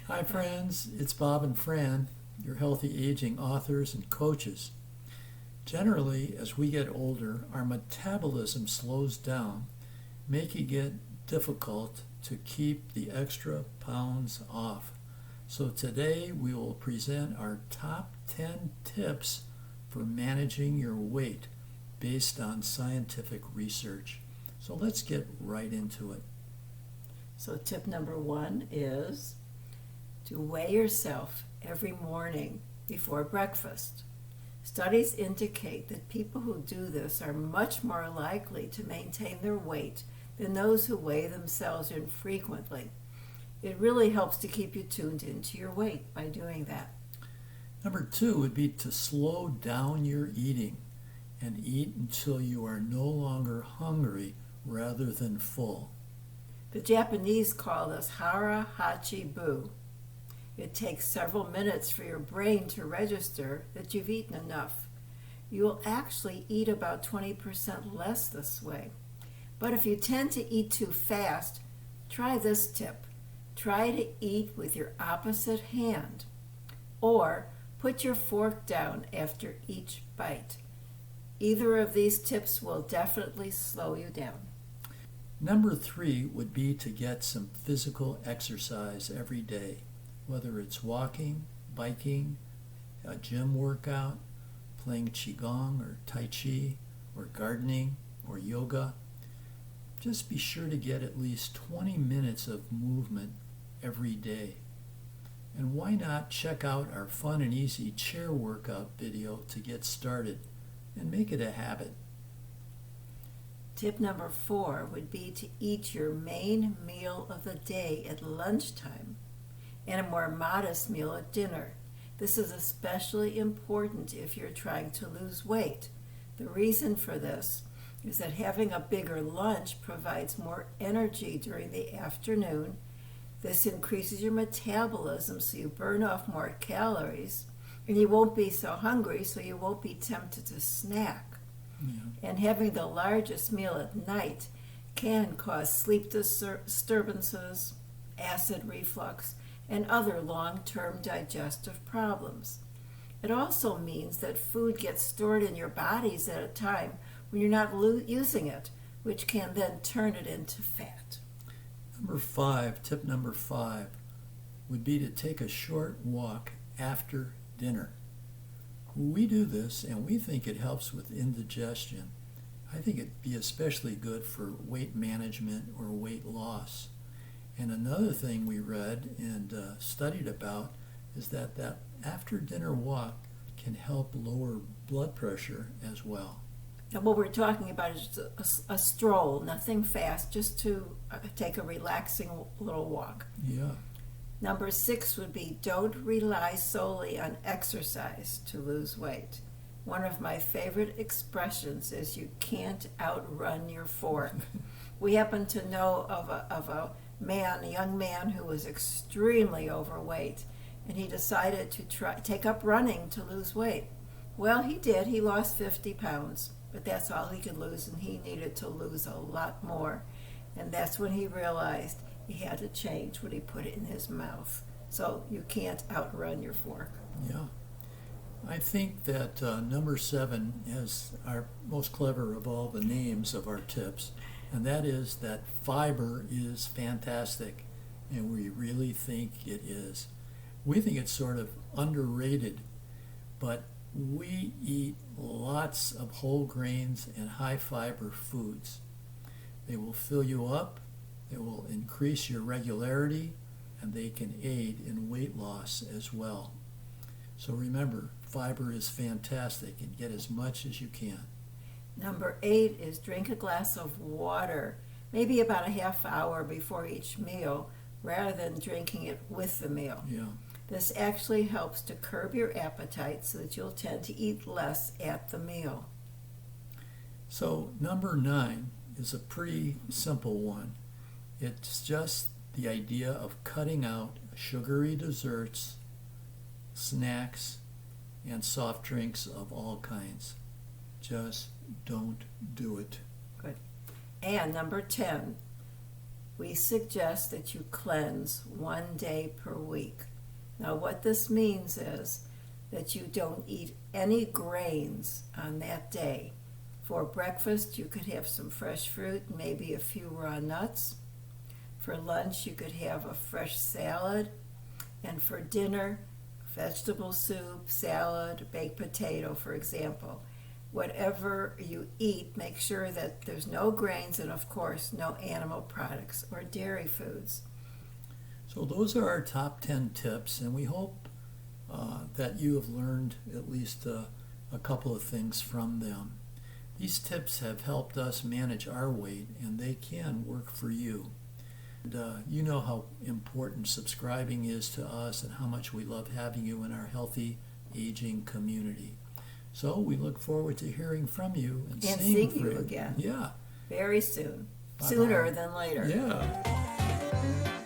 Hi friends, it's Bob and Fran, your healthy aging authors and coaches. Generally, as we get older, our metabolism slows down, making it difficult to keep the extra pounds off. So today we will present our top 10 tips for managing your weight based on scientific research. So let's get right into it. So tip number 1 is to weigh yourself every morning before breakfast. Studies indicate that people who do this are much more likely to maintain their weight than those who weigh themselves infrequently. It really helps to keep you tuned into your weight by doing that. Number 2 would be to slow down your eating and eat until you are no longer hungry rather than full. The Japanese call this hara hachi bu. It takes several minutes for your brain to register that you've eaten enough. You will actually eat about 20% less this way. But if you tend to eat too fast, try this tip. Try to eat with your opposite hand, or put your fork down after each bite. Either of these tips will definitely slow you down. Number 3 would be to get some physical exercise every day, whether it's walking, biking, a gym workout, playing qigong or tai chi, or gardening or yoga. Just be sure to get at least 20 minutes of movement every day. And why not check out our fun and easy chair workout video to get started and make it a habit. Tip number 4 would be to eat your main meal of the day at lunchtime and a more modest meal at dinner. This is especially important if you're trying to lose weight. The reason for this is that having a bigger lunch provides more energy during the afternoon. This increases your metabolism so you burn off more calories, and you won't be so hungry so you won't be tempted to snack. Yeah. And having the largest meal at night can cause sleep disturbances, acid reflux, and other long-term digestive problems. It also means that food gets stored in your bodies at a time when you're not using it, which can then turn it into fat. Tip number 5 would be to take a short walk after dinner. We do this and we think it helps with indigestion. I think it'd be especially good for weight management or weight loss. And another thing we read and studied about is that after dinner walk can help lower blood pressure as well. And what we're talking about is a stroll, nothing fast, just to take a relaxing little walk. Yeah. Number 6 would be don't rely solely on exercise to lose weight. One of my favorite expressions is you can't outrun your fork. We happen to know of a young man who was extremely overweight, and he decided to take up running to lose weight. Well, he did. He lost 50 pounds, but that's all he could lose, and he needed to lose a lot more. And that's when he realized he had to change what he put in his mouth. So you can't outrun your fork. Yeah. I think that number 7 is our most clever of all the names of our tips, and that is that fiber is fantastic, and we really think it is. We think it's sort of underrated, but we eat lots of whole grains and high fiber foods. They will fill you up, they will increase your regularity, and they can aid in weight loss as well. So remember, fiber is fantastic, and get as much as you can. Number 8 is drink a glass of water, maybe about a half hour before each meal, rather than drinking it with the meal. Yeah. This actually helps to curb your appetite so that you'll tend to eat less at the meal. So number 9 is a pretty simple one. It's just the idea of cutting out sugary desserts, snacks, and soft drinks of all kinds. Just don't do it. Good. And number 10, we suggest that you cleanse 1 day per week. Now, what this means is that you don't eat any grains on that day. For breakfast, you could have some fresh fruit, maybe a few raw nuts. For lunch, you could have a fresh salad. And for dinner, vegetable soup, salad, baked potato, for example. Whatever you eat, make sure that there's no grains and, of course, no animal products or dairy foods. So those are our top 10 tips, and we hope that you have learned at least a couple of things from them. These tips have helped us manage our weight, and they can work for you. And you know how important subscribing is to us and how much we love having you in our healthy aging community. So we look forward to hearing from you and seeing from you again. Yeah. Very soon. Bye-bye. Sooner than later. Yeah.